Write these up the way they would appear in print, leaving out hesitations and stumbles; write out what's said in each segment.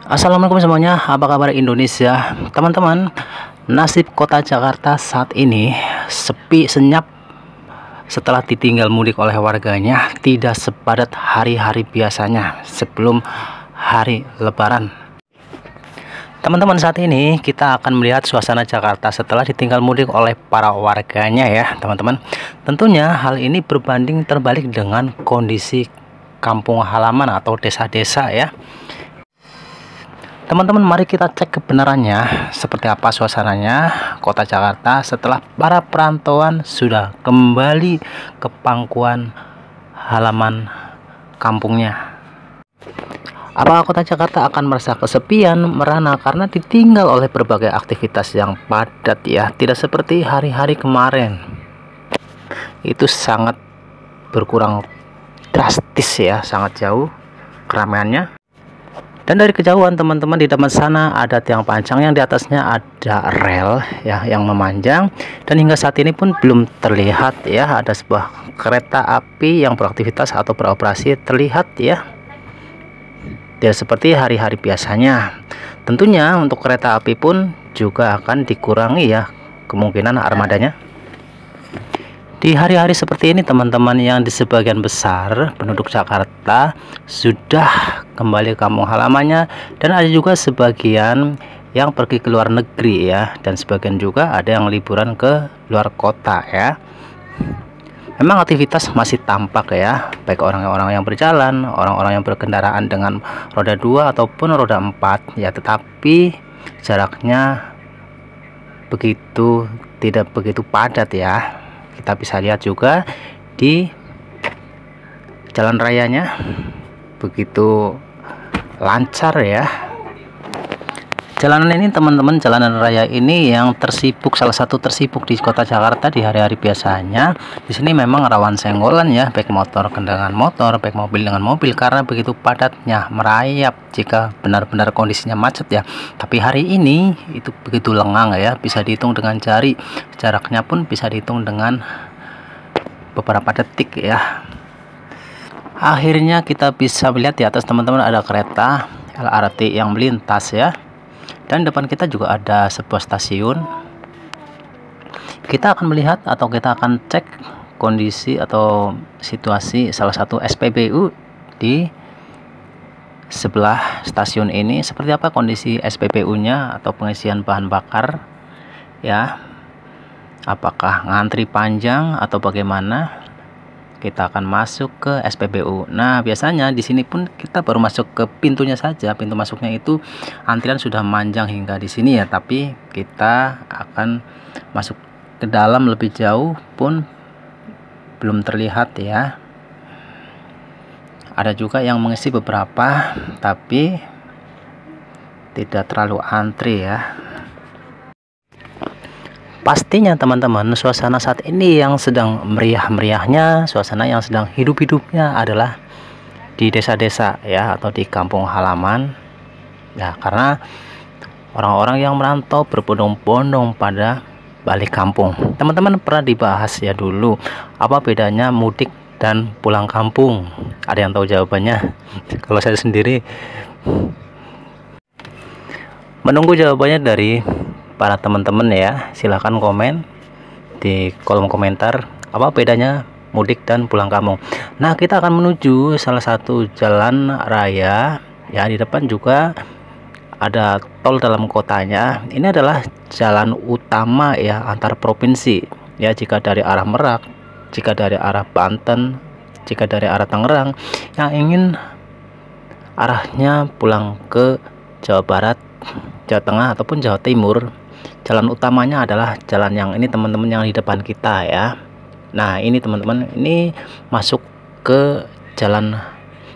Assalamualaikum semuanya, apa kabar Indonesia? Teman-teman, nasib kota Jakarta saat ini sepi senyap setelah ditinggal mudik oleh warganya, tidak sepadat hari-hari biasanya sebelum hari Lebaran. Teman-teman, saat ini kita akan melihat suasana Jakarta setelah ditinggal mudik oleh para warganya ya teman-teman. Tentunya hal ini berbanding terbalik dengan kondisi kampung halaman atau desa-desa ya. Teman-teman, mari kita cek kebenarannya seperti apa suasananya kota Jakarta setelah para perantauan sudah kembali ke pangkuan halaman kampungnya. Apakah kota Jakarta akan merasa kesepian, merana karena ditinggal oleh berbagai aktivitas yang padat ya, tidak seperti hari-hari kemarin. Itu sangat berkurang drastis ya, sangat jauh keramaiannya. Dan dari kejauhan teman-teman, di depan sana ada tiang panjang yang di atasnya ada rel ya yang memanjang, dan hingga saat ini pun belum terlihat ya ada sebuah kereta api yang beraktivitas atau beroperasi terlihat ya. Tidak seperti hari-hari biasanya. Tentunya untuk kereta api pun juga akan dikurangi ya kemungkinan armadanya. Di hari-hari seperti ini teman-teman, yang di sebagian besar penduduk Jakarta sudah kembali ke kampung halamannya, dan ada juga sebagian yang pergi ke luar negeri ya, dan sebagian juga ada yang liburan ke luar kota ya. Memang aktivitas masih tampak ya, baik orang-orang yang berjalan, orang-orang yang berkendaraan dengan roda 2 ataupun roda 4 ya, tetapi jaraknya tidak begitu padat ya. Kita bisa lihat juga di jalan rayanya begitu lancar ya. Jalanan ini teman-teman, jalanan raya ini yang tersibuk, salah satu tersibuk di kota Jakarta di hari-hari biasanya. Di sini memang rawan senggolan ya, baik motor dengan motor, baik mobil dengan mobil, karena begitu padatnya merayap jika benar-benar kondisinya macet ya. Tapi hari ini itu begitu lengang ya, bisa dihitung dengan jari, jaraknya pun bisa dihitung dengan beberapa detik ya. Akhirnya kita bisa melihat di atas teman-teman ada kereta LRT yang melintas ya. Dan depan kita juga ada sebuah stasiun. Kita akan melihat atau kita akan cek kondisi atau situasi salah satu SPBU di sebelah stasiun ini. Seperti apa kondisi SPBU-nya atau pengisian bahan bakar ya. Apakah ngantri panjang atau bagaimana? Kita akan masuk ke SPBU. Nah, biasanya di sini pun kita baru masuk ke pintunya saja. Pintu masuknya itu antrian sudah panjang hingga di sini ya, tapi kita akan masuk ke dalam lebih jauh pun belum terlihat ya. Ada juga yang mengisi beberapa, tapi tidak terlalu antri ya. Pastinya teman-teman, suasana saat ini yang sedang meriah-meriahnya, suasana yang sedang hidup-hidupnya adalah di desa-desa ya, atau di kampung halaman ya, karena orang-orang yang merantau berbondong-bondong pada balik kampung. Teman-teman, pernah dibahas ya dulu apa bedanya mudik dan pulang kampung? Ada yang tahu jawabannya? Kalau saya sendiri menunggu jawabannya dari para teman-teman ya. Silahkan komen di kolom komentar apa bedanya mudik dan pulang kampung. Nah, kita akan menuju salah satu jalan raya ya. Di depan juga ada tol dalam kotanya. Ini adalah jalan utama ya, antar provinsi ya, jika dari arah Merak, jika dari arah Banten, jika dari arah Tangerang yang ingin arahnya pulang ke Jawa Barat, Jawa Tengah ataupun Jawa Timur. Jalan utamanya adalah jalan yang ini teman-teman, yang di depan kita ya. Nah, ini teman-teman, ini masuk ke Jalan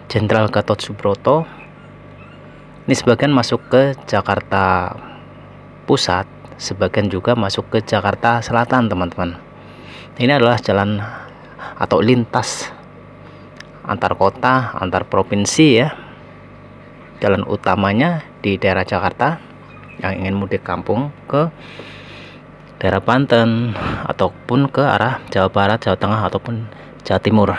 Jenderal Gatot Subroto. Ini sebagian masuk ke Jakarta Pusat, sebagian juga masuk ke Jakarta Selatan teman-teman. Ini adalah jalan atau lintas antar kota, antar provinsi ya. Jalan utamanya di daerah Jakarta yang ingin mudik kampung ke daerah Banten ataupun ke arah Jawa Barat, Jawa Tengah ataupun Jawa Timur.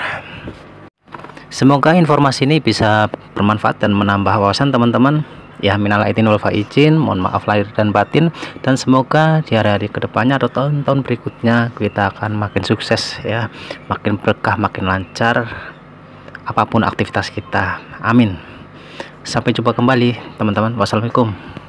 Semoga informasi ini bisa bermanfaat dan menambah wawasan teman-teman Ya, minal aidin wal faizin, mohon maaf lahir dan batin, dan semoga di hari-hari kedepannya atau tahun-tahun berikutnya kita akan makin sukses ya, makin berkah, makin lancar apapun aktivitas kita. Amin. Sampai jumpa kembali teman-teman. Wassalamualaikum.